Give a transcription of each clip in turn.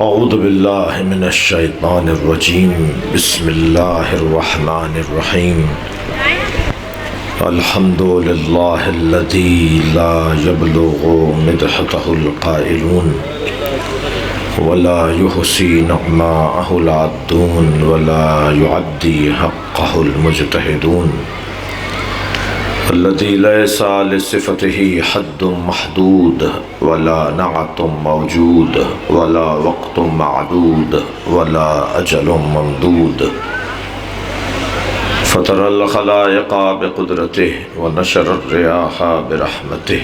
اعوذ باللہ من الشیطان الرجیم بسم اللہ الرحمن الرحیم الحمد للہ الذی لا یبلغ مدحتہ القائلون ولا یحصی نعماءہ العدون ولا یعدی حقہ المجتہدون الذي ليس لصفته حد محدود ولا نعت موجود ولا وقت معدود ولا أجل ممدود فطر الخلائق بقدرته ونشر الرياح برحمته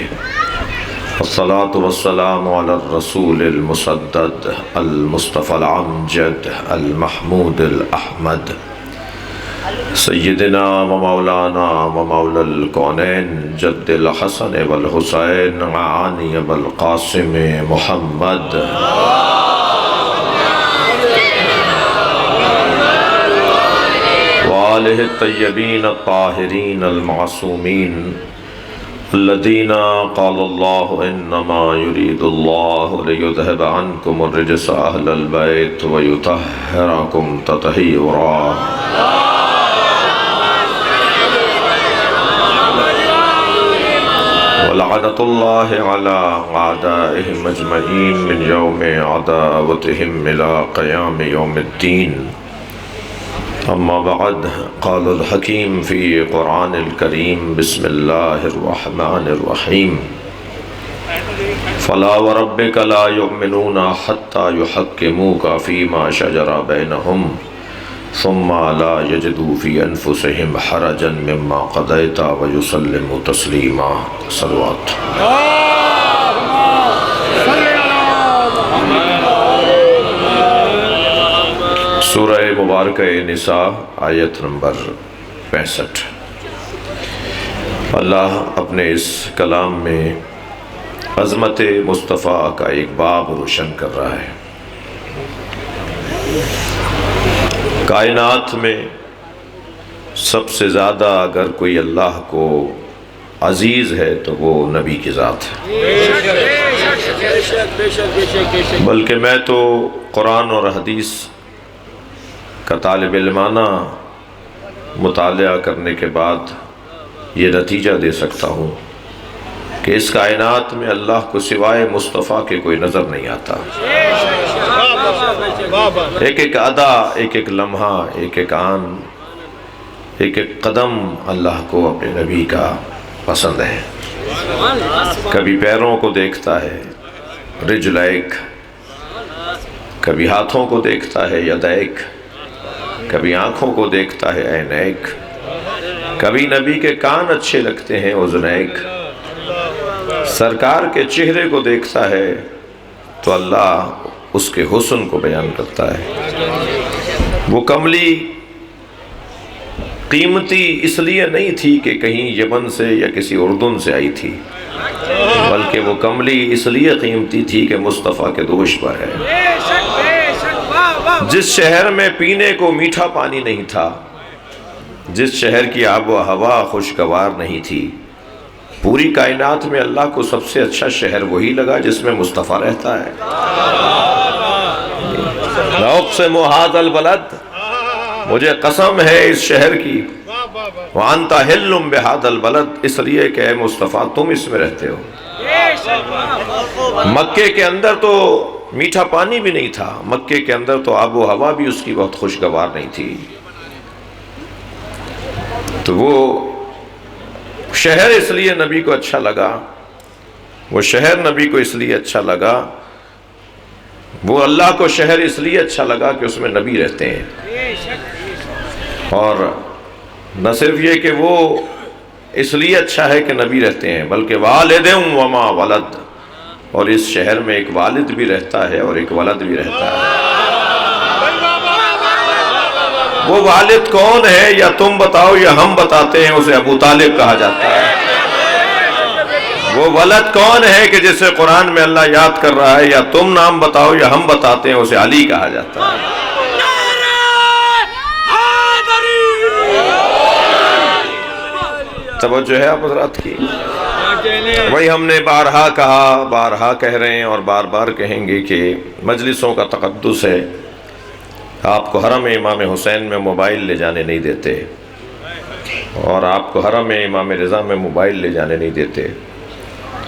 والصلاة والسلام على الرسول المسدد المصطفى العمجد المحمود الأحمد سیدنا و مولانا و مولا الکونین جد الحسن والحسین عانی والقاسم محمد وآلہ الطیبین الطاہرین المعصومین الذین قال اللہ انما یرید اللہ لیذہب عنکم الرجس اہل البیت ویطہرکم تطہیرا لعنت اللہ علی اعدائهم اجمعین من یوم عداوتهم الى قیام یوم الدین اما بعد قال الحکیم فی قرآن الکریم بسم اللہ الرحمن الرحیم فلا وربک لا یؤمنون حتی یحکموک فیما شجر بینہم ثم لا يجدوا في أنفسهم حرجا مما قضيت ويسلموا تسليما صلوات سورہ مبارکہ نساء آیت نمبر 65۔ اللہ اپنے اس کلام میں عظمت مصطفیٰ کا ایک باب روشن کر رہا ہے۔ کائنات میں سب سے زیادہ اگر کوئی اللہ کو عزیز ہے تو وہ نبی کی ذات ہے، بلکہ میں تو قرآن اور حدیث کا طالب علمانہ مطالعہ کرنے کے بعد یہ نتیجہ دے سکتا ہوں کہ اس کائنات میں اللہ کو سوائے مصطفیٰ کے کوئی نظر نہیں آتا۔ ایک ایک ادا، ایک ایک لمحہ، ایک ایک آن، ایک ایک قدم اللہ کو اپنے نبی کا پسند ہے۔ کبھی پیروں کو دیکھتا ہے رجلیک، کبھی ہاتھوں کو دیکھتا ہے یدیک، کبھی آنکھوں کو دیکھتا ہے عینیک، کبھی نبی کے کان اچھے لگتے ہیں اذنیک، سرکار کے چہرے کو دیکھتا ہے تو اللہ اس کے حسن کو بیان کرتا ہے۔ وہ کملی قیمتی اس لیے نہیں تھی کہ کہیں یمن سے یا کسی اردن سے آئی تھی، بلکہ وہ کملی اس لیے قیمتی تھی کہ مصطفیٰ کے دوش پر ہے۔ جس شہر میں پینے کو میٹھا پانی نہیں تھا، جس شہر کی آب و ہوا خوشگوار نہیں تھی، پوری کائنات میں اللہ کو سب سے اچھا شہر وہی لگا جس میں مصطفیٰ رہتا ہے۔ لَأُقْسِمُ هَذَا الْبَلَدِ، مجھے قسم ہے اس شہر کی، وَأَنْتَ حِلٌّ بِهَذَا الْبَلَدِ، اس لیے کہ اے مصطفیٰ تم اس میں رہتے ہو۔ مکے کے اندر تو میٹھا پانی بھی نہیں تھا، مکے کے اندر تو آب و ہوا بھی اس کی بہت خوشگوار نہیں تھی، تو وہ شہر اس لیے نبی کو اچھا لگا، وہ شہر نبی کو اس لیے اچھا لگا، وہ اللہ کو شہر اس لیے اچھا لگا کہ اس میں نبی رہتے ہیں۔ اور نہ صرف یہ کہ وہ اس لیے اچھا ہے کہ نبی رہتے ہیں، بلکہ والد وما ولد، اور اس شہر میں ایک والد بھی رہتا ہے اور ایک ولد بھی رہتا ہے۔ وہ والد کون ہے یا تم بتاؤ یا ہم بتاتے ہیں، اسے ابو طالب کہا جاتا ہے۔ وہ ولد کون ہے کہ جسے قرآن میں اللہ یاد کر رہا ہے، یا تم نام بتاؤ یا ہم بتاتے ہیں، اسے علی کہا جاتا ہے۔ توجہ ہے آپ حضرات کی؟ وہی ہم نے بارہا کہا، بارہا کہہ رہے ہیں اور بار بار کہیں گے کہ مجلسوں کا تقدس ہے، آپ کو حرم امام حسین میں موبائل لے جانے نہیں دیتے، اور آپ کو حرم امام رضا میں موبائل لے جانے نہیں دیتے،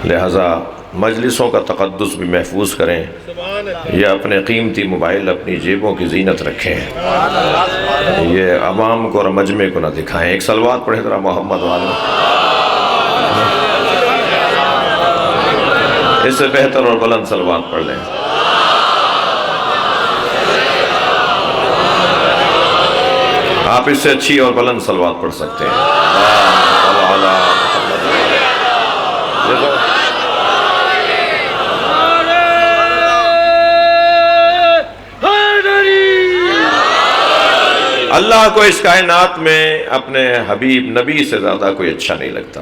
لہٰذا مجلسوں کا تقدس بھی محفوظ کریں، یہ اپنے قیمتی موبائل اپنی جیبوں کی زینت رکھیں، یہ عوام کو اور مجمع کو نہ دکھائیں۔ ایک صلوات پڑھیں ذرا محمد والے، اس سے بہتر اور بلند صلوات پڑھ لیں۔ آپ اس سے اچھی اور بلند صلوات پڑھ سکتے ہیں۔ اللہ کو اس کائنات میں اپنے حبیب نبی سے زیادہ کوئی اچھا نہیں لگتا،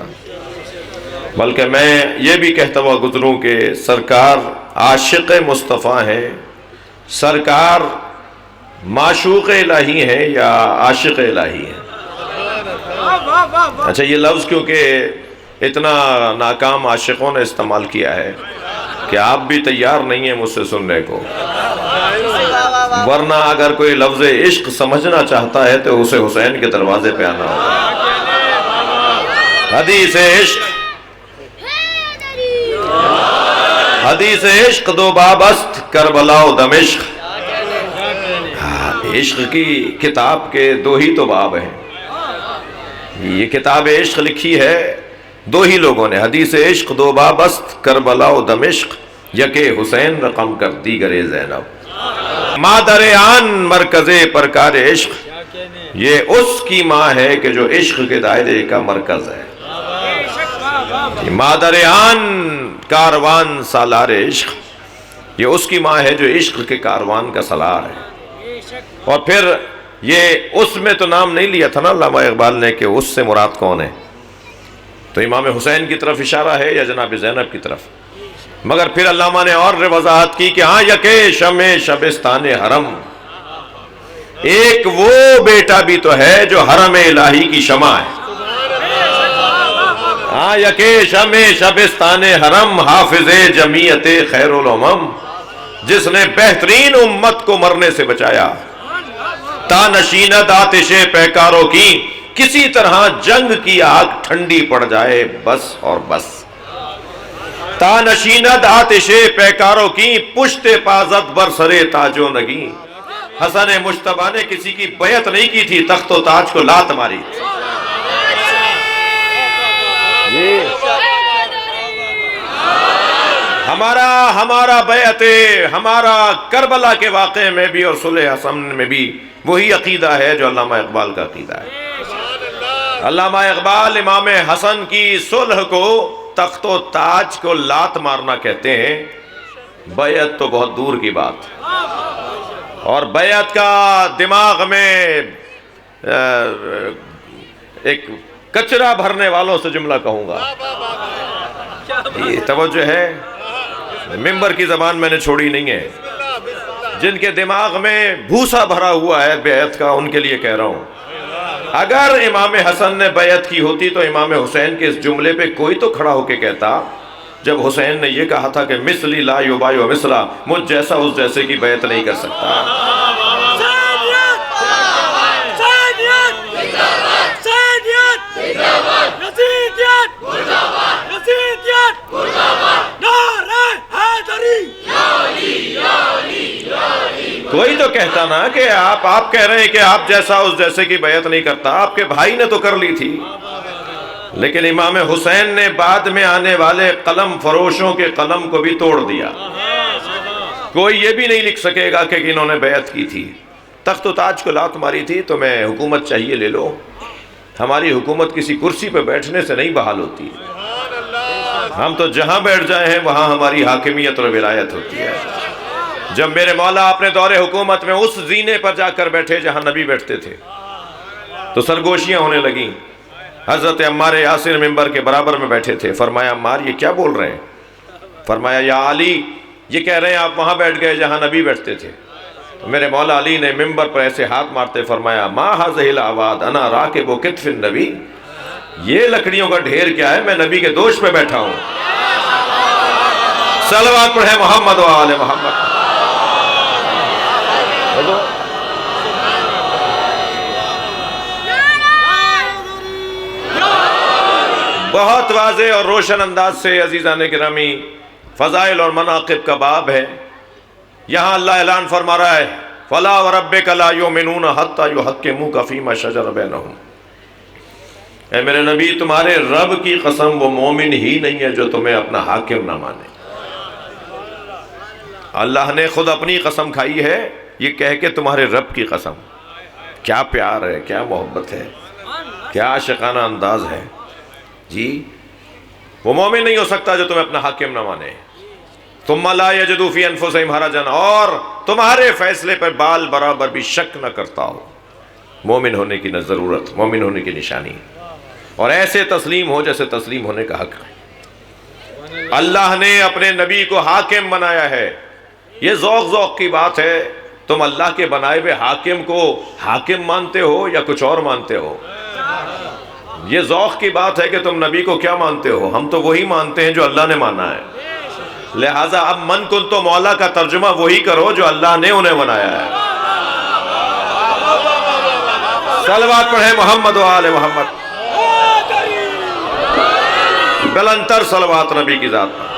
بلکہ میں یہ بھی کہتا ہوا گزروں کہ سرکار عاشق مصطفیٰ ہیں، سرکار معشوق الہی ہیں یا عاشق الہی ہیں؟ اچھا، یہ لفظ کیونکہ اتنا ناکام عاشقوں نے استعمال کیا ہے کہ آپ بھی تیار نہیں ہیں مجھ سے سننے کو، ورنہ اگر کوئی لفظ عشق سمجھنا چاہتا ہے تو اسے حسین کے دروازے پہ آنا ہوگا۔ حدیث عشق، حدیث عشق دو باب است کربلا و دمشق، عشق کی کتاب کے دو ہی تو باب ہیں، یہ کتاب عشق لکھی ہے دو ہی لوگوں نے، حدیث عشق دو باب است کربلا و دمشق، یکے حسین رقم کر دیگر زینب، مادر آن مرکز پرکار عشق، یہ اس کی ماں ہے کہ جو عشق کے دائرے کا مرکز ہے، مادر آن کاروان سالار عشق، یہ اس کی ماں ہے جو عشق کے کاروان کا سالار ہے۔ اور پھر یہ اس میں تو نام نہیں لیا تھا نا علامہ اقبال نے کہ اس سے مراد کون ہے، تو امام حسین کی طرف اشارہ ہے یا جناب زینب کی طرف، مگر پھر علامہ نے اور وضاحت کی کہ ہاں یکے شمع شبستان حرم، ایک وہ بیٹا بھی تو ہے جو حرم الہی کی شمع ہے، ہاں یکے شمع شبستان حرم حافظ جمیعت خیر الامم، جس نے بہترین امت کو مرنے سے بچایا، تا نشیند آتش پیکاروں کی کسی طرح جنگ کی آگ ٹھنڈی پڑ جائے بس اور بس، تا نشیند آتش پیکاروں کی پشت پازت بر سرے تاج و نگی، حسن مجتبیٰ نے کسی کی بیعت نہیں کی تھی، تخت و تاج کو لات ماری تھی۔ ہمارا بیعت، ہمارا کربلا کے واقعے میں بھی اور صلح حسن میں بھی وہی عقیدہ ہے جو علامہ اقبال کا عقیدہ ہے۔ علامہ اقبال امام حسن کی صلح کو تخت و تاج کو لات مارنا کہتے ہیں، بیعت تو بہت دور کی بات، اور بیعت کا دماغ میں ایک کچرا بھرنے والوں سے جملہ کہوں گا، یہ توجہ ہے، ممبر کی زبان میں نے چھوڑی نہیں ہے، جن کے دماغ میں بھوسا بھرا ہوا ہے بیعت کا، ان کے لیے کہہ رہا ہوں، اگر امام حسن نے بیعت کی ہوتی تو امام حسین کے اس جملے پہ کوئی تو کھڑا ہو کے کہتا، جب حسین نے یہ کہا تھا کہ مثلی لا یبایع مثلا، مجھ جیسا اس جیسے کی بیعت نہیں کر سکتا۔ کوئی تو کہتا نا کہ آپ کہہ رہے ہیں کہ آپ جیسا اس جیسے کی بیعت نہیں کرتا، آپ کے بھائی نے تو کر لی تھی، لیکن امام حسین نے بعد میں آنے والے قلم فروشوں کے قلم کو بھی توڑ دیا، کوئی یہ بھی نہیں لکھ سکے گا کہ انہوں نے بیعت کی تھی، تخت و تاج کو لات ماری تھی، تو میں حکومت چاہیے لے لو، ہماری حکومت کسی کرسی پہ بیٹھنے سے نہیں بحال ہوتی، ہم تو جہاں بیٹھ جائے ہیں وہاں ہماری حاکمیت اور ولایت ہوتی ہے۔ جب میرے مولا اپنے دور حکومت میں اس زینے پر جا کر بیٹھے جہاں نبی بیٹھتے تھے تو سرگوشیاں ہونے لگیں، حضرت عمار یاسر ممبر کے برابر میں بیٹھے تھے، فرمایا عمار یہ کیا بول رہے ہیں؟ فرمایا یا علی یہ کہہ رہے ہیں آپ وہاں بیٹھ گئے جہاں نبی بیٹھتے تھے۔ میرے مولا علی نے ممبر پر ایسے ہاتھ مارتے فرمایا ما ھذہ الاعواد انا راکب کتف النبی، یہ لکڑیوں کا ڈھیر کیا ہے؟ میں نبی کے دوش پہ بیٹھا ہوں. صلوات پڑھے محمد و آل محمد. بہت واضح اور روشن انداز سے عزیزان گرامی فضائل اور مناقب کا باب ہے. یہاں اللہ اعلان فرما رہا ہے فَلَا وَرَبِّكَ لَا يُؤْمِنُونَ حَتَّى يُحَكِّمُوكَ فِي مَا شَجَرَ بَيْنَهُمْ. اے میرے نبی، تمہارے رب کی قسم وہ مومن ہی نہیں ہے جو تمہیں اپنا حاکم نہ مانے. اللہ نے خود اپنی قسم کھائی ہے یہ کہہ کے تمہارے رب کی قسم. کیا پیار ہے، کیا محبت ہے، کیا عاشقانہ انداز ہے جی. وہ مومن نہیں ہو سکتا جو تمہیں اپنا حاکم نہ مانے. ثم لا یجدوا فی انفسہم حرجا، اور تمہارے فیصلے پر بال برابر بھی شک نہ کرتا ہو. مومن ہونے کی نہ ضرورت، مومن ہونے کی نشانی. اور ایسے تسلیم ہو جیسے تسلیم ہونے کا حق ہے. اللہ نے اپنے نبی کو حاکم بنایا ہے. یہ ذوق کی بات ہے. تم اللہ کے بنائے ہوئے حاکم کو حاکم مانتے ہو یا کچھ اور مانتے ہو؟ یہ ذوق کی بات ہے کہ تم نبی کو کیا مانتے ہو. ہم تو وہی مانتے ہیں جو اللہ نے مانا ہے. لہٰذا اب من کن تو مولا کا ترجمہ وہی کرو جو اللہ نے انہیں بنایا ہے. صلوات پڑھیں محمد و آل محمد. بلندتر صلوات نبی کی ذات پر.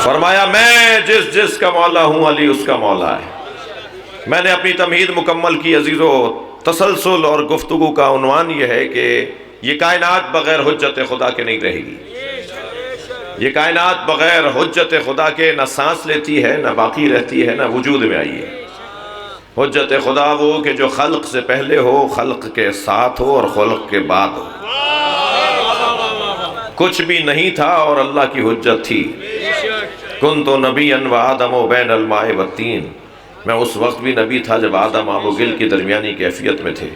فرمایا میں جس کا مولا ہوں علی اس کا مولا ہے. میں نے اپنی تمہید مکمل کی عزیزو. تسلسل اور گفتگو کا عنوان یہ ہے کہ یہ کائنات بغیر حجت خدا کے نہیں رہے گی. یہ کائنات بغیر حجت خدا کے نہ سانس لیتی ہے، نہ باقی رہتی ہے، نہ وجود میں آئی ہے. حجت خدا وہ کہ جو خلق سے پہلے ہو، خلق کے ساتھ ہو اور خلق کے بعد ہو. کچھ بھی نہیں تھا اور اللہ کی حجت تھی. کنت نبیا وآدم بین الماء والطین. میں اس وقت بھی نبی تھا جب آدم آب و گل کی درمیانی کیفیت میں تھے.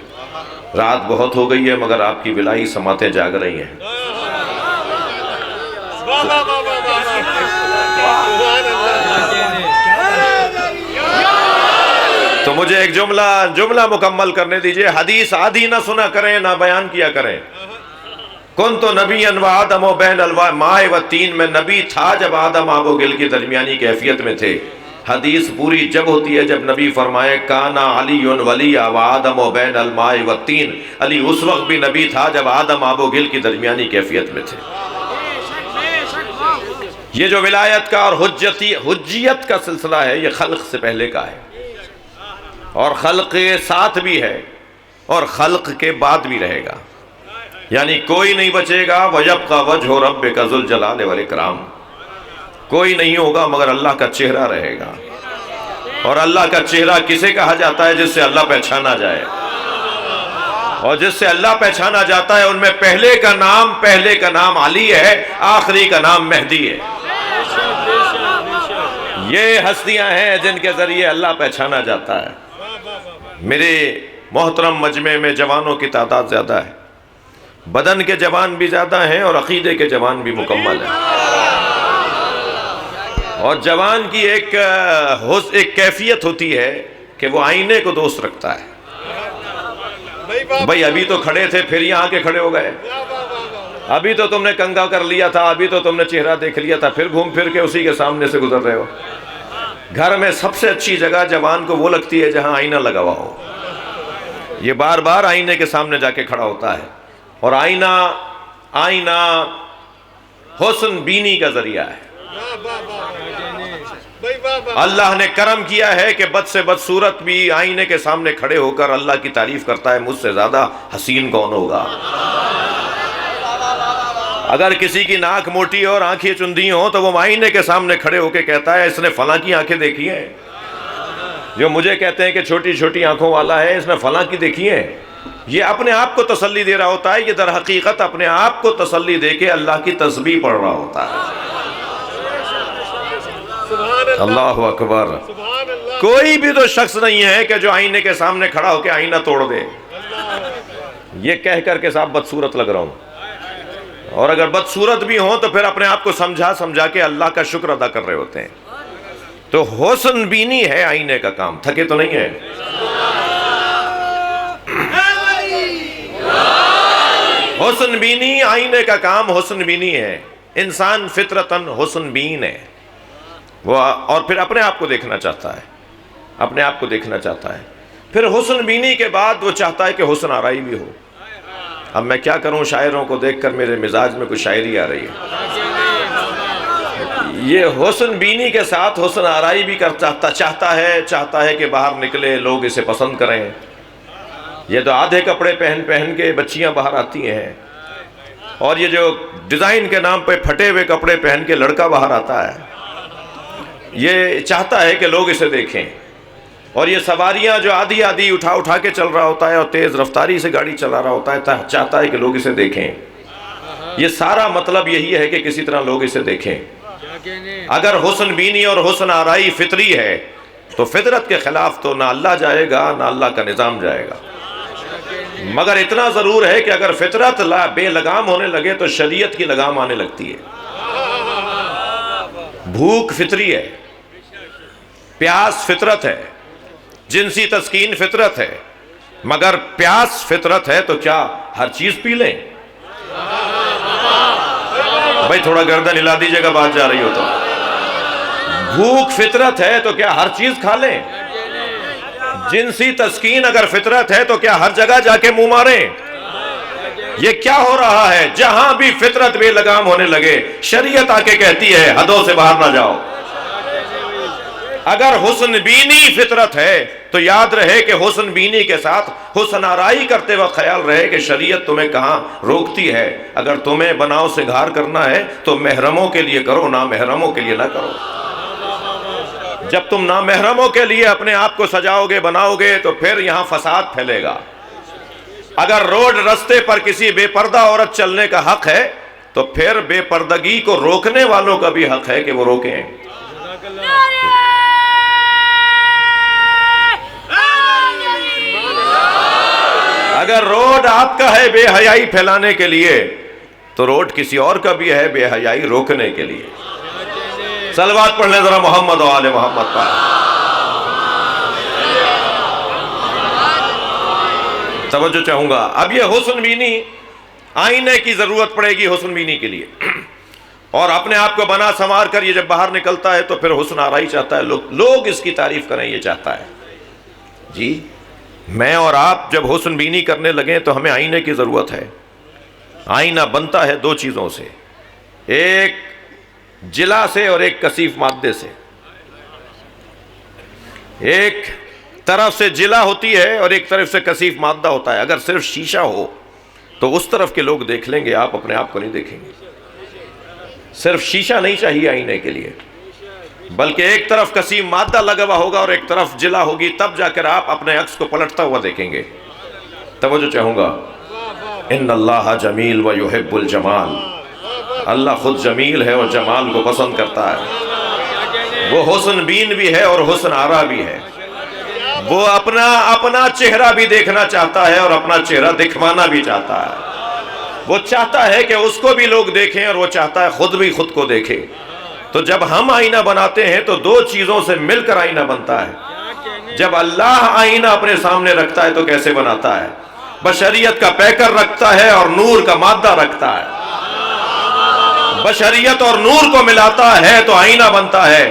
رات بہت ہو گئی ہے مگر آپ کی ولائی سماعتیں جاگ رہی ہیں. تو مجھے ایک جملہ مکمل کرنے دیجئے. حدیث آدھی نہ سنا کریں، نہ بیان کیا کریں. کنت نبیا وآدم بین الماء والطین. میں نبی تھا جب آدم آب و گل کی درمیانی کیفیت میں تھے. حدیث پوری جب ہوتی ہے جب نبی فرمائے کانا علی ولی وآدم بین الماء والطین. علی اس وقت بھی نبی تھا جب آدم آب و گل کی درمیانی کیفیت میں تھے. یہ جو ولایت کا اور حجیت کا سلسلہ ہے یہ خلق سے پہلے کا ہے، اور خلق کے ساتھ بھی ہے اور خلق کے بعد بھی رہے گا. یعنی کوئی نہیں بچے گا. وَيَبْقَى وَجْهُ رَبِّكَ ذُو الْجَلَالِ وَالْإِكْرَامِ. کوئی نہیں ہوگا مگر اللہ کا چہرہ رہے گا. اور اللہ کا چہرہ کسے کہا جاتا ہے؟ جس سے اللہ پہچانا جائے. اور جس سے اللہ پہچانا جاتا ہے ان میں پہلے کا نام علی ہے، آخری کا نام مہدی ہے. یہ ہستیاں ہیں جن کے ذریعے اللہ پہچانا جاتا ہے. میرے محترم مجمع میں جوانوں کی تعداد زیادہ ہے. بدن کے جوان بھی زیادہ ہیں اور عقیدے کے جوان بھی مکمل ہیں. اور جوان کی ایک کیفیت ہوتی ہے کہ وہ آئینے کو دوست رکھتا ہے. بھئی ابھی تو کھڑے تھے پھر یہاں کے کھڑے ہو گئے. ابھی تو تم نے کنگا کر لیا تھا، ابھی تو تم نے چہرہ دیکھ لیا تھا، پھر گھوم پھر کے اسی کے سامنے سے گزر رہے ہو. گھر میں سب سے اچھی جگہ جوان کو وہ لگتی ہے جہاں آئینہ لگا ہوا ہو. یہ بار بار آئینے کے سامنے جا کے کھڑا ہوتا ہے. اور آئینہ حسن بینی کا ذریعہ ہے. اللہ نے کرم کیا ہے کہ بد سے بد صورت بھی آئینے کے سامنے کھڑے ہو کر اللہ کی تعریف کرتا ہے مجھ سے زیادہ حسین کون ہوگا. اگر کسی کی ناک موٹی اور آنکھیں چندی ہوں تو وہ آئینے کے سامنے کھڑے ہو کے کہتا ہے اس نے فلاں کی آنکھیں دیکھی ہیں. جو مجھے کہتے ہیں کہ چھوٹی چھوٹی آنکھوں والا ہے اس نے فلاں کی دیکھی ہیں. یہ اپنے آپ کو تسلی دے رہا ہوتا ہے. یہ در حقیقت اپنے آپ کو تسلی دے کے اللہ کی تسبیح پڑھ رہا ہوتا ہے. اللہ اکبر. کوئی بھی تو شخص نہیں ہے کہ جو آئینے کے سامنے کھڑا ہو کے آئینہ توڑ دے یہ کہہ کر کے صاحب بدصورت لگ رہا ہوں. اور اگر بدصورت بھی ہوں تو پھر اپنے آپ کو سمجھا کے اللہ کا شکر ادا کر رہے ہوتے ہیں. تو حسن بینی ہے آئینے کا کام. تھکے تو نہیں ہے. حسن بینی، آئینے کا کام حسن بینی ہے. انسان فطرتاً حسن بین ہے وہ، اور پھر اپنے آپ کو دیکھنا چاہتا ہے، اپنے آپ کو دیکھنا چاہتا ہے. پھر حسن بینی کے بعد وہ چاہتا ہے کہ حسن آرائی بھی ہو. اب میں کیا کروں، شاعروں کو دیکھ کر میرے مزاج میں کچھ شاعری آ رہی ہے. یہ حسن بینی کے ساتھ حسن آرائی بھی چاہتا ہے کہ باہر نکلے لوگ اسے پسند کریں. یہ تو آدھے کپڑے پہن کے بچیاں باہر آتی ہیں، اور یہ جو ڈیزائن کے نام پہ پھٹے ہوئے کپڑے پہن کے لڑکا باہر آتا ہے. یہ چاہتا ہے کہ لوگ اسے دیکھیں. اور یہ سواریاں جو آدھی اٹھا کے چل رہا ہوتا ہے اور تیز رفتاری سے گاڑی چلا رہا ہوتا ہے، چاہتا ہے کہ لوگ اسے دیکھیں. یہ سارا مطلب یہی ہے کہ کسی طرح لوگ اسے دیکھیں. اگر حسن بینی اور حسن آرائی فطری ہے تو فطرت کے خلاف تو نہ اللہ جائے گا نہ اللہ کا نظام جائے گا. مگر اتنا ضرور ہے کہ اگر فطرت بے لگام ہونے لگے تو شریعت کی لگام آنے لگتی ہے. بھوک فطری ہے، پیاس فطرت ہے، جنسی تسکین فطرت ہے. مگر پیاس فطرت ہے تو کیا ہر چیز پی لیں؟ بھائی تھوڑا گردن ہلا دیجئے گا، بات جا رہی ہو تو. بھوک فطرت ہے تو کیا ہر چیز کھا لیں؟ جنسی تسکین اگر فطرت ہے تو کیا ہر جگہ جا کے منہ ماریں؟ یہ کیا ہو رہا ہے؟ جہاں بھی فطرت بے لگام ہونے لگے شریعت آ کے کہتی ہے حدوں سے باہر نہ جاؤ. اگر حسن بینی فطرت ہے تو یاد رہے کہ حسن بینی کے ساتھ حسن آرائی کرتے وقت خیال رہے کہ شریعت تمہیں کہاں روکتی ہے. اگر تمہیں بناؤ سے گھار کرنا ہے تو محرموں کے لیے کرو، نامحرموں کے لیے نہ کرو. جب تم نامحرموں کے لیے اپنے آپ کو سجاؤ گے بناؤ گے تو پھر یہاں فساد پھیلے گا. اگر روڈ رستے پر کسی بے پردہ عورت چلنے کا حق ہے تو پھر بے پردگی کو روکنے والوں کا بھی حق ہے کہ وہ روکیں. اگر روڈ آپ کا ہے بے حیائی پھیلانے کے لیے تو روڈ کسی اور کا بھی ہے بے حیائی روکنے کے لیے. صلوات پڑھ لیں ذرا محمد و آل محمد پر. توجہ چاہوں گا. اب یہ حسن بینی، آئینے کی ضرورت پڑے گی حسن بینی کے لیے، اور اپنے آپ کو بنا سنوار کر یہ جب باہر نکلتا ہے تو پھر حسن آرائی چاہتا ہے، لوگ اس کی تعریف کریں یہ چاہتا ہے. جی میں اور آپ جب حسن بینی کرنے لگیں تو ہمیں آئینے کی ضرورت ہے. آئینہ بنتا ہے دو چیزوں سے، ایک جلا سے اور ایک کثیف مادے سے. ایک طرف سے جلا ہوتی ہے اور ایک طرف سے کثیف مادہ ہوتا ہے. اگر صرف شیشہ ہو تو اس طرف کے لوگ دیکھ لیں گے، آپ اپنے آپ کو نہیں دیکھیں گے. صرف شیشہ نہیں چاہیے آئینے کے لیے، بلکہ ایک طرف کثیف مادہ لگا ہوا ہوگا اور ایک طرف جلا ہوگی، تب جا کر آپ اپنے عکس کو پلٹتا ہوا دیکھیں گے. توجہ چاہوں گا. ان اللہ جمیل و یحب الجمال. اللہ خود جمیل ہے اور جمال کو پسند کرتا ہے. وہ حسن بین بھی ہے اور حسن آرا بھی ہے. وہ اپنا چہرہ بھی دیکھنا چاہتا ہے اور اپنا چہرہ دکھوانا بھی چاہتا ہے. وہ چاہتا ہے کہ اس کو بھی لوگ دیکھیں اور وہ چاہتا ہے خود بھی خود کو دیکھے. تو جب ہم آئینہ بناتے ہیں تو دو چیزوں سے مل کر آئینہ بنتا ہے. جب اللہ آئینہ اپنے سامنے رکھتا ہے تو کیسے بناتا ہے؟ بشریت کا پیکر رکھتا ہے اور نور کا مادہ رکھتا ہے. بشریت اور نور کو ملاتا ہے تو آئینہ بنتا ہے.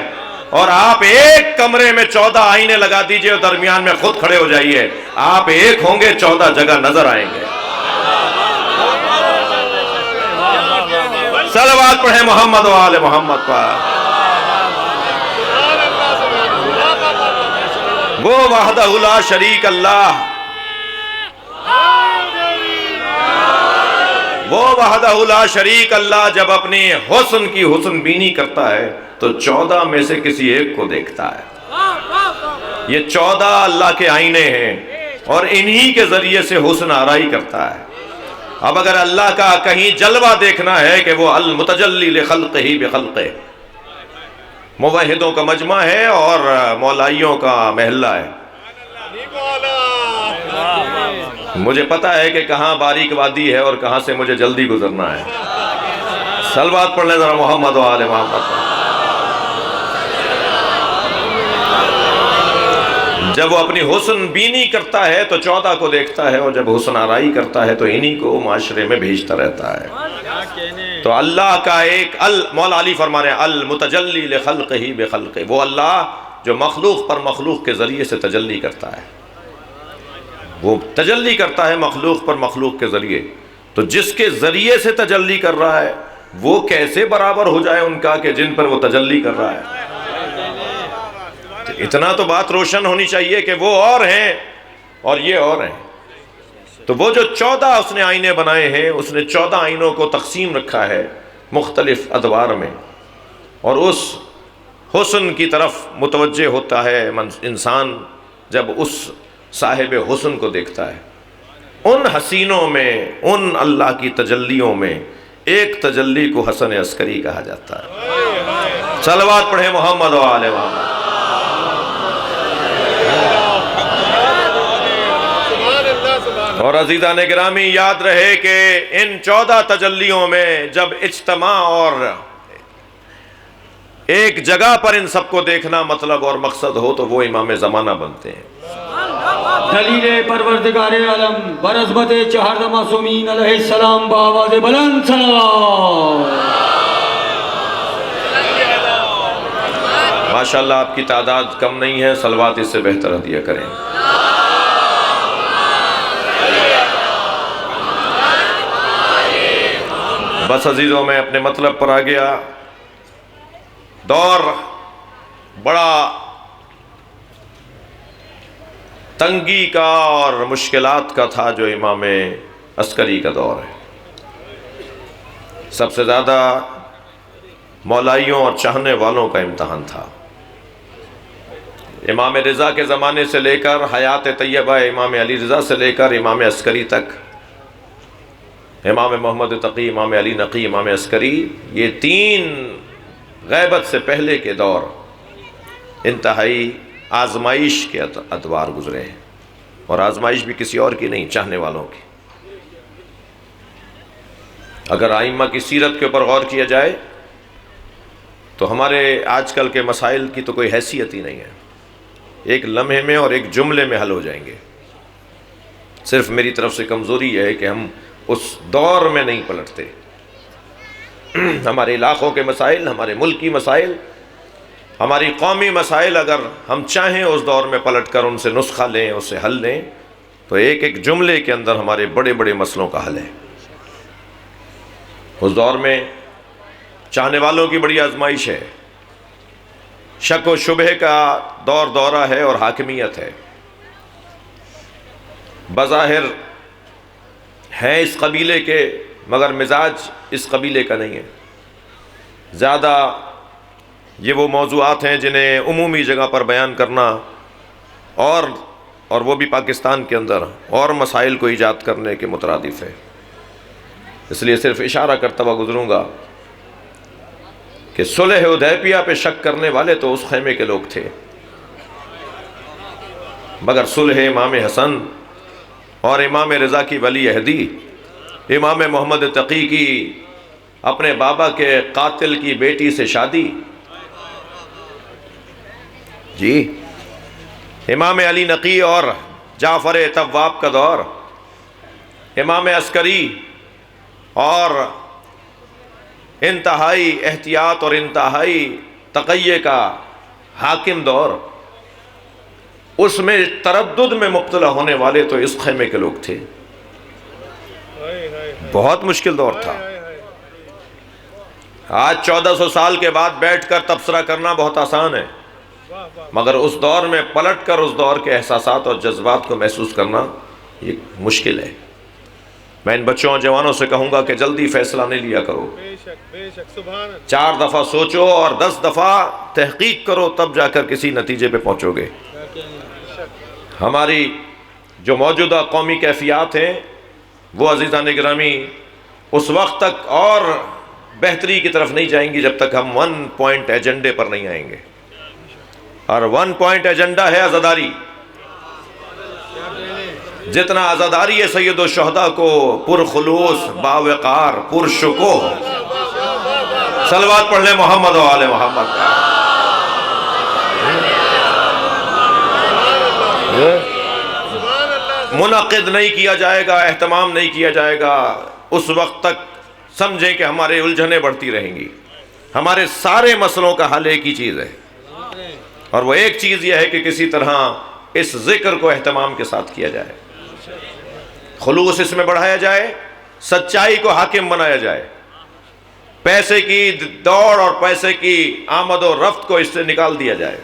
اور آپ ایک کمرے میں 14 آئینے لگا دیجئے اور درمیان میں خود کھڑے ہو جائیے، آپ ایک ہوں گے 14 جگہ نظر آئیں گے. صلوات پڑھیں محمد و آل محمد پر. وہ وحدہ لا شریک اللہ، وہ وحدہ لا شریک اللہ جب اپنی حسن کی حسن بینی کرتا ہے تو 14 میں سے کسی ایک کو دیکھتا ہے. یہ 14 اللہ کے آئینے ہیں اور انہی کے ذریعے سے حسن آرائی کرتا ہے. اب اگر اللہ کا کہیں جلوہ دیکھنا ہے کہ وہ المتجلی لخلقہ بخلقہ، موحدوں کا مجمع ہے اور مولائیوں کا محلہ ہے. مجھے پتا ہے کہ کہاں باریک وادی ہے اور کہاں سے مجھے جلدی گزرنا ہے. صلوات پڑھ لیں ذرا محمد و آل محمد. جب وہ اپنی حسن بینی کرتا ہے تو 14 کو دیکھتا ہے، اور جب حسن آرائی کرتا ہے تو انہی کو معاشرے میں بھیجتا رہتا ہے۔ تو اللہ کا ایک مولا علی فرما رہے ہیں المتجلی لخلقہ بخلقہ، وہ اللہ جو مخلوق پر مخلوق کے ذریعے سے تجلی کرتا ہے، وہ تجلی کرتا ہے مخلوق پر مخلوق کے ذریعے۔ تو جس کے ذریعے سے تجلی کر رہا ہے وہ کیسے برابر ہو جائے ان کا کہ جن پر وہ تجلی کر رہا ہے؟ تو اتنا تو بات روشن ہونی چاہیے کہ وہ اور ہیں اور یہ اور ہیں۔ تو وہ جو 14 اس نے آئینے بنائے ہیں، اس نے 14 آئینوں کو تقسیم رکھا ہے مختلف ادوار میں، اور اس حسن کی طرف متوجہ ہوتا ہے انسان جب اس صاحب حسن کو دیکھتا ہے۔ ان حسینوں میں، ان اللہ کی تجلیوں میں ایک تجلی کو حسن عسکری کہا جاتا ہے۔ صلوات پڑھیں محمد و آل محمد۔ اور عزیزان گرامی یاد رہے کہ ان 14 تجلیوں میں جب اجتماع اور ایک جگہ پر ان سب کو دیکھنا مطلب اور مقصد ہو تو وہ امام زمانہ بنتے ہیں۔ دلیل پروردگار عالم برعظمت چہارہ معصومین علیہ السلام بآواز بلند صلوات۔ ماشاءاللہ آپ کی تعداد کم نہیں ہے، صلوات اس سے بہتر ہدیہ کریں۔ بس عزیزوں میں اپنے مطلب پر آ گیا۔ دور بڑا تنگی کا اور مشکلات کا تھا جو امام عسکری کا دور ہے۔ سب سے زیادہ مولائیوں اور چاہنے والوں کا امتحان تھا۔ امام رضا کے زمانے سے لے کر حیات طیبہ امام علی رضا سے لے کر امام عسکری تک، امام محمد تقی، امام علی نقی، امام عسکری، یہ 3 غیبت سے پہلے کے دور انتہائی آزمائش کے ادوار گزرے ہیں، اور آزمائش بھی کسی اور کی نہیں، چاہنے والوں کی۔ اگر ائمہ کی سیرت کے اوپر غور کیا جائے تو ہمارے آج کل کے مسائل کی تو کوئی حیثیت ہی نہیں ہے، ایک لمحے میں اور ایک جملے میں حل ہو جائیں گے۔ صرف میری طرف سے کمزوری یہ ہے کہ ہم اس دور میں نہیں پلٹتے۔ ہمارے علاقوں کے مسائل، ہمارے ملکی مسائل، ہماری قومی مسائل اگر ہم چاہیں اس دور میں پلٹ کر ان سے نسخہ لیں، اس سے حل لیں، تو ایک ایک جملے کے اندر ہمارے بڑے بڑے مسئلوں کا حل ہے۔ اس دور میں چاہنے والوں کی بڑی آزمائش ہے، شک و شبہ کا دور دورہ ہے اور حاکمیت ہے۔ بظاہر ہیں اس قبیلے کے مگر مزاج اس قبیلے کا نہیں ہے۔ زیادہ یہ وہ موضوعات ہیں جنہیں عمومی جگہ پر بیان کرنا اور وہ بھی پاکستان کے اندر اور مسائل کو ایجاد کرنے کے مترادف ہے۔ اس لیے صرف اشارہ کرتا ہوا گزروں گا کہ صلح حدیبیہ پہ شک کرنے والے تو اس خیمے کے لوگ تھے، مگر صلح امام حسن اور امام رضا کی ولی عہدی، امام محمد تقی کی اپنے بابا کے قاتل کی بیٹی سے شادی، جی امام علی نقی اور جعفر تواب کا دور، امام عسکری اور انتہائی احتیاط اور انتہائی تقیے کا حاکم دور، اس میں تردد میں مبتلا ہونے والے تو اس خیمے کے لوگ تھے۔ بہت مشکل دور تھا۔ آج 1400 سال کے بعد بیٹھ کر تبصرہ کرنا بہت آسان ہے، مگر اس دور میں پلٹ کر اس دور کے احساسات اور جذبات کو محسوس کرنا یہ مشکل ہے۔ میں ان بچوں اور جوانوں سے کہوں گا کہ جلدی فیصلہ نہیں لیا کرو، 4 دفعہ سوچو اور 10 دفعہ تحقیق کرو، تب جا کر کسی نتیجے پہ پہنچو گے۔ ہماری جو موجودہ قومی کیفیات ہیں وہ عزیزان گرامی اس وقت تک اور بہتری کی طرف نہیں جائیں گی جب تک ہم 1 پوائنٹ ایجنڈے پر نہیں آئیں گے، اور 1 پوائنٹ ایجنڈا ہے عزاداری۔ جتنا عزاداری ہے سید الشہداء کو پرخلوص باوقار پرشکوہ، صلوات پڑھ لیں محمد و آل محمد۔ منعقد نہیں کیا جائے گا، اہتمام نہیں کیا جائے گا، اس وقت تک سمجھیں کہ ہمارے الجھنیں بڑھتی رہیں گی۔ ہمارے سارے مسئلوں کا حل ایک ہی چیز ہے، اور وہ ایک چیز یہ ہے کہ کسی طرح اس ذکر کو اہتمام کے ساتھ کیا جائے، خلوص اس میں بڑھایا جائے، سچائی کو حاکم بنایا جائے، پیسے کی دوڑ اور پیسے کی آمد و رفت کو اس سے نکال دیا جائے،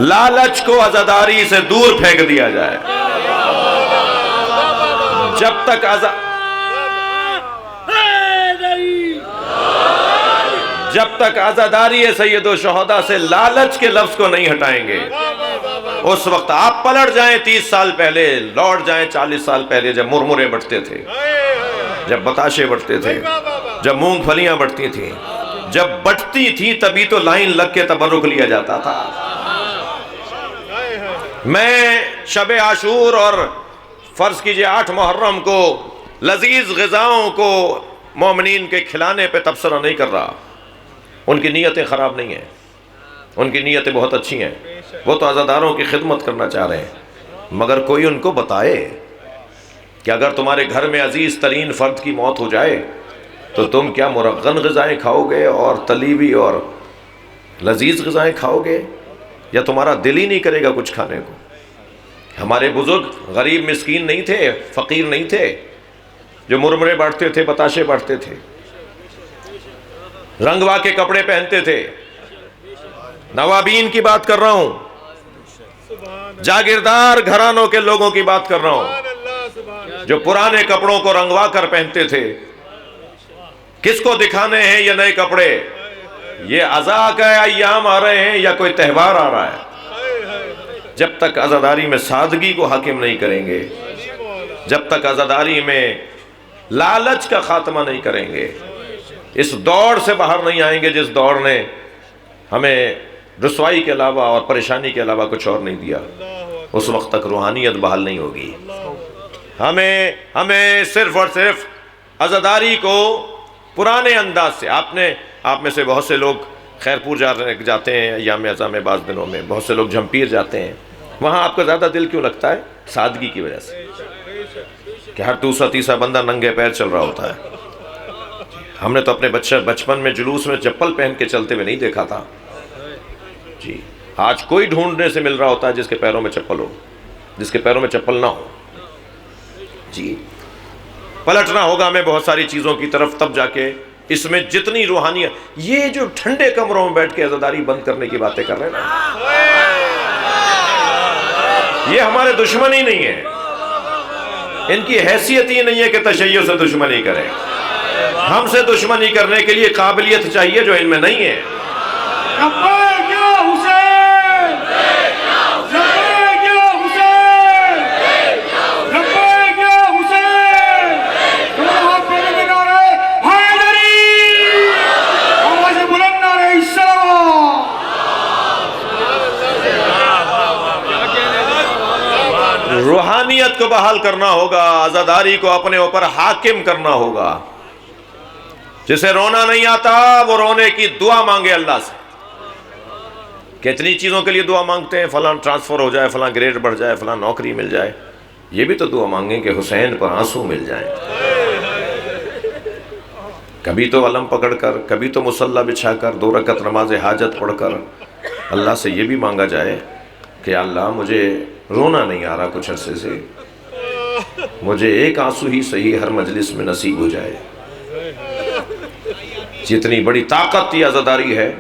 لالچ کو عزاداری سے دور پھینک دیا جائے۔ جب تک عزاداری سید و شہداء سے لالچ کے لفظ کو نہیں ہٹائیں گے، اس وقت آپ پلٹ جائیں 30 سال پہلے، لوٹ جائیں 40 سال پہلے، جب مرمرے بٹتے تھے، جب بتاشے بٹتے تھے، جب مونگ پھلیاں بٹتی تھیں، جب بٹتی تھی تبھی تو لائن لگ کے تبرک لیا جاتا تھا۔ میں شب عاشور اور فرض کیجئے 8 محرم کو لذیذ غذاؤں کو مومنین کے کھلانے پہ تبصرہ نہیں کر رہا، ان کی نیتیں خراب نہیں ہیں، ان کی نیتیں بہت اچھی ہیں، وہ تو عزاداروں کی خدمت کرنا چاہ رہے ہیں، مگر کوئی ان کو بتائے کہ اگر تمہارے گھر میں عزیز ترین فرد کی موت ہو جائے تو تم کیا مرغن غذائیں کھاؤ گے اور تلی ہوئی اور لذیذ غذائیں کھاؤ گے، یا تمہارا دل ہی نہیں کرے گا کچھ کھانے کو؟ ہمارے بزرگ غریب مسکین نہیں تھے، فقیر نہیں تھے، جو مرمرے بانٹتے تھے، بتاشے بانٹتے تھے، رنگوا کے کپڑے پہنتے تھے۔ نوابین کی بات کر رہا ہوں، جاگیردار گھرانوں کے لوگوں کی بات کر رہا ہوں، جو پرانے کپڑوں کو رنگوا کر پہنتے تھے۔ کس کو دکھانے ہیں یہ نئے کپڑے؟ یہ عزا کا ایام آ رہے ہیں یا کوئی تہوار آ رہا ہے؟ جب تک عزاداری میں سادگی کو حاکم نہیں کریں گے، جب تک عزاداری میں لالچ کا خاتمہ نہیں کریں گے، اس دوڑ سے باہر نہیں آئیں گے جس دوڑ نے ہمیں رسوائی کے علاوہ اور پریشانی کے علاوہ کچھ اور نہیں دیا، اس وقت تک روحانیت بحال نہیں ہوگی۔ ہمیں صرف اور صرف عزاداری کو پرانے انداز سے، آپ میں سے بہت سے لوگ خیرپور جاتے ہیں ایام اعزاں میں، بعض دنوں میں بہت سے لوگ جھمپیر جاتے ہیں، وہاں آپ کا زیادہ دل کیوں لگتا ہے؟ سادگی کی وجہ سے، کہ ہر دوسرا تیسرا بندہ ننگے پیر چل رہا ہوتا ہے۔ ہم نے تو اپنے بچپن میں جلوس میں چپل پہن کے چلتے ہوئے نہیں دیکھا تھا جی۔ آج کوئی ڈھونڈنے سے مل رہا ہوتا ہے جس کے پیروں میں چپل ہو، جس کے پیروں میں چپل نہ ہو جی۔ پلٹنا ہوگا ہمیں بہت ساری چیزوں کی طرف، تب جا کے اس میں جتنی روحانیت، یہ جو ٹھنڈے کمروں میں بیٹھ کے عزاداری بند کرنے کی باتیں کر رہے ہیں نا، یہ ہمارے دشمن ہی نہیں ہیں، ان کی حیثیت ہی نہیں ہے کہ تشیع سے دشمنی کریں۔ ہم سے دشمنی کرنے کے لیے قابلیت چاہیے جو ان میں نہیں ہے۔ روحانیت کو بحال کرنا ہوگا، عزاداری کو اپنے اوپر حاکم کرنا ہوگا۔ جسے رونا نہیں آتا وہ رونے کی دعا مانگے اللہ سے۔ کتنی چیزوں کے لیے دعا مانگتے ہیں، فلاں ٹرانسفر ہو جائے، فلاں گریڈ بڑھ جائے، فلاں نوکری مل جائے، یہ بھی تو دعا مانگیں کہ حسین پر آنسو مل جائیں۔ کبھی تو علم پکڑ کر، کبھی تو مصلی بچھا کر، 2 رکعت نماز حاجت پڑھ کر اللہ سے یہ بھی مانگا جائے کہ اللہ مجھے رونا نہیں آ رہا کچھ عرصے سے، مجھے ایک آنسو ہی صحیح ہر مجلس میں نصیب ہو جائے۔ جتنی بڑی طاقت یہ عزاداری ہے۔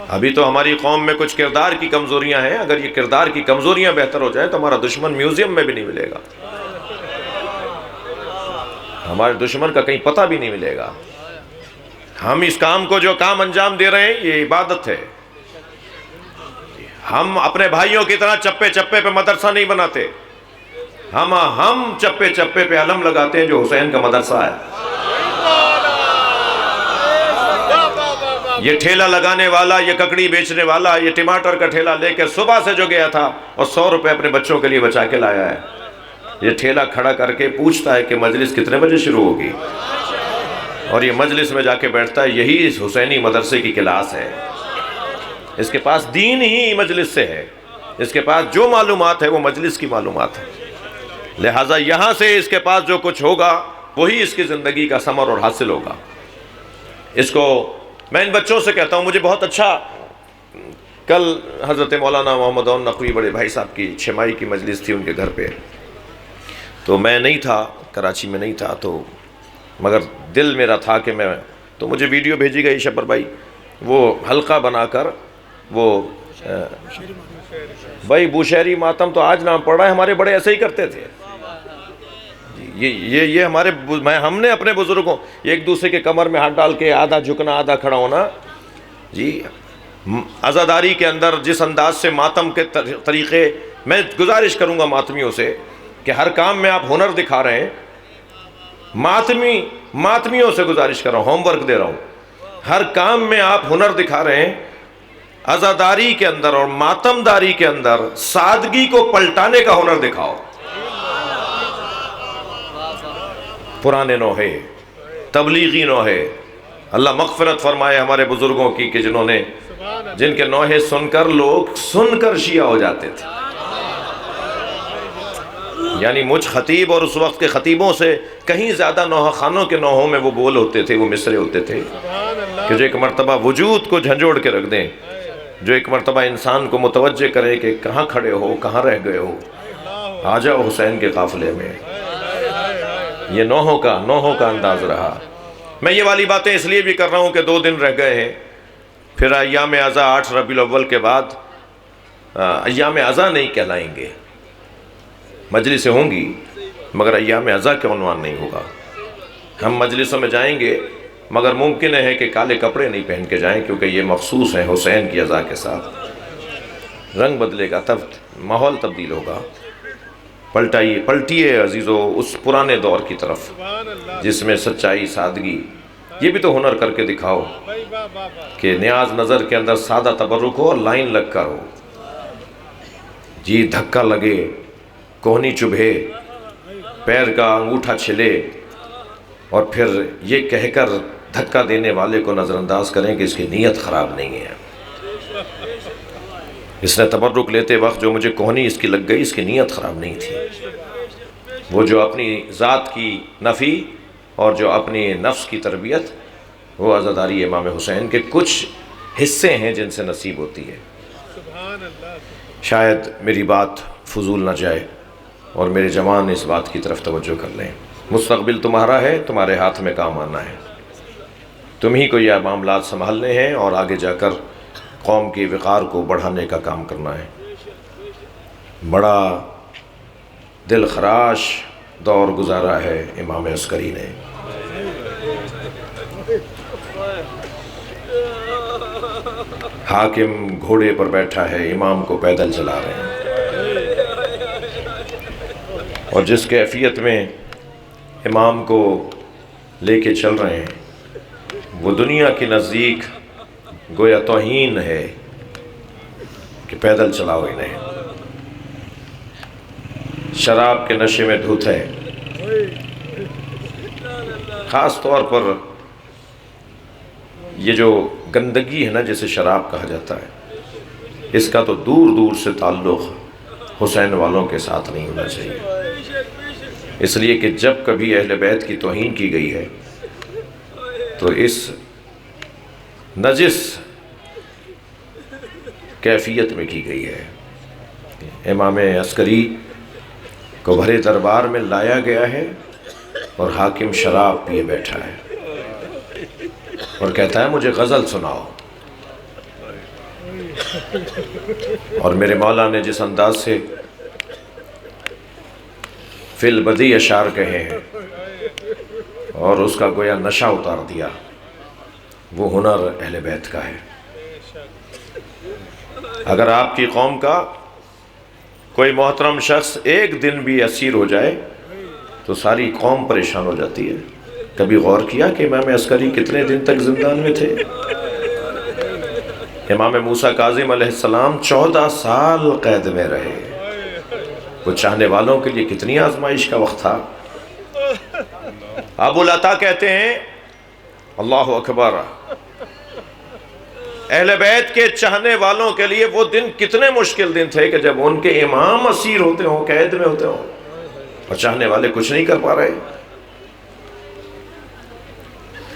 ابھی تو ہماری قوم میں کچھ کردار کی کمزوریاں ہیں، اگر یہ کردار کی کمزوریاں بہتر ہو جائیں تو ہمارا دشمن میوزیم میں بھی نہیں ملے گا، ہمارے دشمن کا کہیں پتہ بھی نہیں ملے گا۔ ہم اس کام کو جو کام انجام دے رہے ہیں یہ عبادت ہے۔ ہم اپنے بھائیوں کی طرح چپے چپے پہ مدرسہ نہیں بناتے، ہم چپے چپے پہ علم لگاتے ہیں جو حسین کا مدرسہ ہے۔ یہ ٹھیلا لگانے والا، یہ ککڑی بیچنے والا، یہ ٹماٹر کا ٹھیلا لے کے صبح سے جو گیا تھا اور 100 روپے اپنے بچوں کے لیے بچا کے لایا ہے، یہ ٹھیلا کھڑا کر کے پوچھتا ہے کہ مجلس کتنے بجے شروع ہوگی، اور یہ مجلس میں جا کے بیٹھتا ہے۔ یہی اس حسینی مدرسے کی کلاس ہے۔ اس کے پاس دین ہی مجلس سے ہے، اس کے پاس جو معلومات ہے وہ مجلس کی معلومات ہے، لہٰذا یہاں سے اس کے پاس جو کچھ ہوگا وہی اس کی زندگی کا ثمر اور حاصل ہوگا۔ اس کو میں ان بچوں سے کہتا ہوں، مجھے بہت اچھا، کل حضرت مولانا محمد عون نقوی بڑے بھائی صاحب کی چھمائی کی مجلس تھی ان کے گھر پہ، تو میں نہیں تھا، کراچی میں نہیں تھا، تو مگر دل میرا تھا کہ میں، تو مجھے ویڈیو بھیجی گئی شبر بھائی، وہ حلقہ بنا کر وہ بھائی بوشہری ماتم تو آج نام پڑ رہا ہے، ہمارے بڑے ایسے ہی کرتے تھے، یہ ہمارے ہم نے اپنے بزرگوں ایک دوسرے کے کمر میں ہاتھ ڈال کے آدھا جھکنا آدھا کھڑا ہونا، جی عزاداری کے اندر جس انداز سے ماتم کے طریقے، میں گزارش کروں گا ماتمیوں سے کہ ہر کام میں آپ ہنر دکھا رہے ہیں، ماتمیوں سے گزارش کر رہا ہوں، ہوم ورک دے رہا ہوں، ہر کام میں آپ ہنر دکھا رہے ہیں، عزاداری کے اندر اور ماتم داری کے اندر سادگی کو پلٹانے کا ہنر دکھاؤ۔ پرانے نوحے، تبلیغی نوحے، اللہ مغفرت فرمائے ہمارے بزرگوں کی کہ جن کے نوحے سن کر لوگ سن کر شیعہ ہو جاتے تھے، یعنی مجھ خطیب اور اس وقت کے خطیبوں سے کہیں زیادہ نوحہ خانوں کے نوحوں میں وہ بول ہوتے تھے، وہ مصرے ہوتے تھے کہ جو ایک مرتبہ وجود کو جھنجھوڑ کے رکھ دیں، جو ایک مرتبہ انسان کو متوجہ کرے کہ کہاں کھڑے ہو، کہاں رہ گئے ہو، آ جاؤ حسین کے قافلے میں۔ یہ نوحوں کا انداز رہا۔ میں یہ والی باتیں اس لیے بھی کر رہا ہوں کہ 2 دن رہ گئے ہیں، پھر ایام عزا 8 ربیع الاول کے بعد ایام عزا نہیں کہلائیں گے، مجلسیں ہوں گی مگر ایام عزا کے عنوان نہیں ہوگا۔ ہم مجلسوں میں جائیں گے مگر ممکن ہے کہ کالے کپڑے نہیں پہن کے جائیں، کیونکہ یہ مخصوص ہیں حسین کی عزا کے ساتھ۔ رنگ بدلے گا، تب ماحول تبدیل ہوگا۔ پلٹیے عزیزو اس پرانے دور کی طرف جس میں سچائی، سادگی، یہ بھی تو ہنر کر کے دکھاؤ کہ نیاز نظر کے اندر سادہ تبرک ہو اور لائن لگ کر ہو، جی دھکا لگے، کوہنی چبھے، پیر کا انگوٹھا چھلے، اور پھر یہ کہہ کر دھکا دینے والے کو نظر انداز کریں کہ اس کی نیت خراب نہیں ہے، اس نے تبرک لیتے وقت جو مجھے کوہنی اس کی لگ گئی، اس کی نیت خراب نہیں تھی۔ وہ جو اپنی ذات کی نفی اور جو اپنی نفس کی تربیت، وہ عزاداری امام حسین کے کچھ حصے ہیں جن سے نصیب ہوتی ہے۔ شاید میری بات فضول نہ جائے اور میرے جوان اس بات کی طرف توجہ کر لیں، مستقبل تمہارا ہے، تمہارے ہاتھ میں کام آنا ہے، تم ہی کو یہ معاملات سنبھالنے ہیں اور آگے جا کر قوم کی وقار کو بڑھانے کا کام کرنا ہے۔ بڑا دل خراش دور گزارا ہے امام عسکری نے۔ حاکم گھوڑے پر بیٹھا ہے، امام کو پیدل چلا رہے ہیں، اور جس کیفیت میں امام کو لے کے چل رہے ہیں وہ دنیا کے نزدیک گویا توہین ہے کہ پیدل چلاؤ انہیں۔ شراب کے نشے میں دھت ہے، خاص طور پر یہ جو گندگی ہے نا جسے شراب کہا جاتا ہے، اس کا تو دور دور سے تعلق حسین والوں کے ساتھ نہیں ہونا چاہیے، اس لیے کہ جب کبھی اہل بیت کی توہین کی گئی ہے تو اس نجس کیفیت میں کی گئی ہے۔ امام عسکری کو بھرے دربار میں لایا گیا ہے اور حاکم شراب پیے بیٹھا ہے اور کہتا ہے مجھے غزل سناؤ، اور میرے مولا نے جس انداز سے فی البدی اشعار کہے ہیں اور اس کا گویا نشہ اتار دیا، وہ ہنر اہل بیت کا ہے۔ اگر آپ کی قوم کا کوئی محترم شخص ایک دن بھی اسیر ہو جائے تو ساری قوم پریشان ہو جاتی ہے۔ کبھی غور کیا کہ امام عسکری کتنے دن تک زندان میں تھے؟ امام موسیٰ کاظم علیہ السلام 14 سال قید میں رہے، وہ چاہنے والوں کے لیے کتنی آزمائش کا وقت تھا۔ ابو العطا کہتے ہیں اللہ اکبر، اہل بیت کے چاہنے والوں کے لیے وہ دن کتنے مشکل دن تھے کہ جب ان کے امام اسیر ہوتے ہوں، قید میں ہوتے ہوں، اور چاہنے والے کچھ نہیں کر پا رہے۔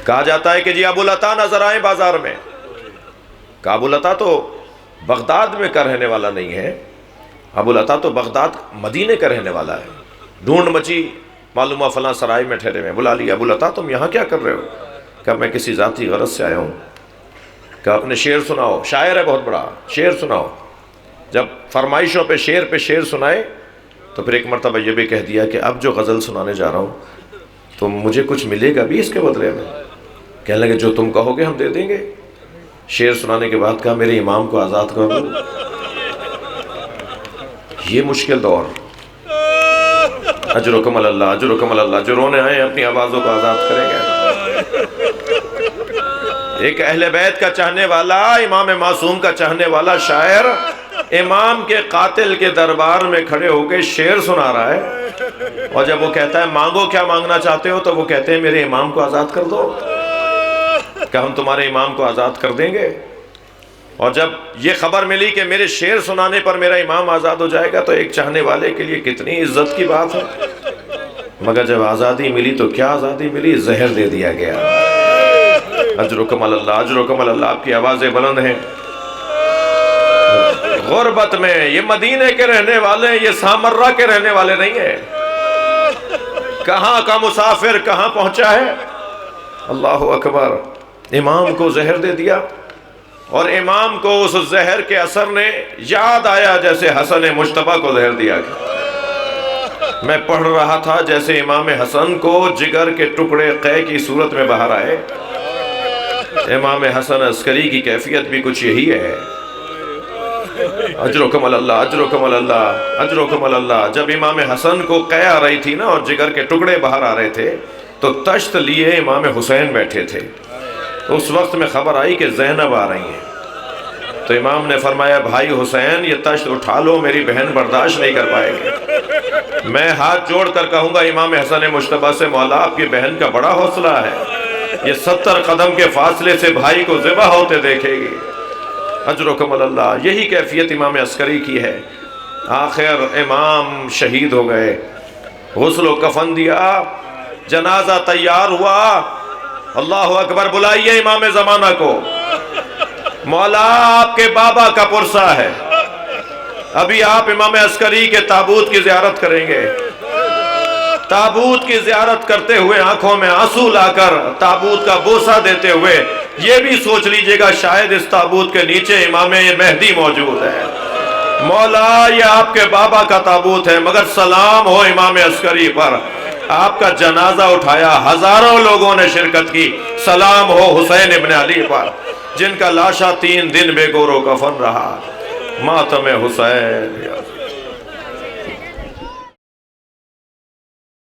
کہا جاتا ہے کہ جی ابو العطا نظر آئے بازار میں۔ کہ ابو العطا تو بغداد میں کا رہنے والا نہیں ہے، ابو العطا تو بغداد مدینے کا رہنے والا ہے۔ ڈھونڈ مچی، معلوم ہوا فلاں سرائے میں ٹھہرے ہوئے، بلا لیا، ابو العطا تم یہاں کیا کر رہے ہو؟ کہ میں کسی ذاتی غرض سے آیا ہوں۔ کہ اپنے شعر سناؤ، شاعر ہے بہت بڑا، شعر سناؤ۔ جب فرمائشوں پہ شعر سنائے تو پھر ایک مرتبہ یہ بھی کہہ دیا کہ اب جو غزل سنانے جا رہا ہوں تو مجھے کچھ ملے گا بھی اس کے بدلے میں؟ کہنے لگے جو تم کہو گے ہم دے دیں گے۔ شعر سنانے کے بعد کہا میرے امام کو آزاد کر دو۔ یہ مشکل دور، اجرکم اللہ، اجرکم اللہ، جو رونے آئے اپنی آوازوں کو آزاد کریں گے۔ ایک اہل بیت کا چاہنے والا، امام معصوم کا چاہنے والا شاعر امام کے قاتل کے دربار میں کھڑے ہو کے شعر سنا رہا ہے، اور جب وہ کہتا ہے مانگو کیا مانگنا چاہتے ہو، تو وہ کہتے ہیں میرے امام کو آزاد کر دو، کہ ہم تمہارے امام کو آزاد کر دیں گے۔ اور جب یہ خبر ملی کہ میرے شعر سنانے پر میرا امام آزاد ہو جائے گا تو ایک چاہنے والے کے لیے کتنی عزت کی بات ہے۔ مگر جب آزادی ملی تو کیا آزادی ملی؟ زہر دے دیا گیا۔ اجرکم اللہ، اجرکم اللہ، آپ کی آوازیں بلند ہیں۔ غربت میں یہ مدینے کے رہنے والے، یہ سامرہ کے رہنے والے نہیں ہیں۔ کہاں کا مسافر کہاں پہنچا ہے؟ اللہ اکبر۔ امام کو زہر دے دیا، اور امام کو اس زہر کے اثر نے یاد آیا جیسے حسن مجتبیٰ کو زہر دیا گیا۔ میں پڑھ رہا تھا جیسے امام حسن کو جگر کے ٹکڑے قے کی صورت میں باہر آئے۔ امام حسن عسکری کی کیفیت بھی کچھ یہی ہے۔ اجرکم اللہ، اجرکم اللہ، اجرکم اللہ۔ جب امام حسن کو قے آ رہی تھی نا اور جگر کے ٹکڑے باہر آ رہے تھے تو تشت لیے امام حسین بیٹھے تھے، تو اس وقت میں خبر آئی کہ زینب آ رہی ہیں۔ تو امام نے فرمایا بھائی حسین یہ تشت اٹھا لو، میری بہن برداشت نہیں کر پائے گی۔ میں ہاتھ جوڑ کر کہوں گا امام حسن مجتبیٰ سے، مولا آپ کی بہن کا بڑا حوصلہ ہے، یہ 70 قدم کے فاصلے سے بھائی کو ذبح ہوتے دیکھے گی۔ اجرکم اللہ۔ یہی کیفیت امام عسکری کی ہے۔ آخر امام شہید ہو گئے، غسل و کفن دیا، جنازہ تیار ہوا۔ اللہ اکبر، بلائیے امام زمانہ کو، مولا آپ کے بابا کا پرسہ ہے، ابھی آپ امام عسکری کے تابوت کی زیارت کریں گے۔ تابوت کی زیارت کرتے ہوئے آنکھوں میں آنسو لا کر تابوت کا بوسہ دیتے ہوئے یہ بھی سوچ لیجئے گا شاید اس تابوت کے نیچے امام مہدی موجود ہے۔ مولا یہ آپ کے بابا کا تابوت ہے، مگر سلام ہو امام عسکری پر، آپ کا جنازہ اٹھایا، ہزاروں لوگوں نے شرکت کی، سلام ہو حسین ابن علی پر، جن کا لاشا 3 دن بے گور و کفن رہا۔ ماتم حسین۔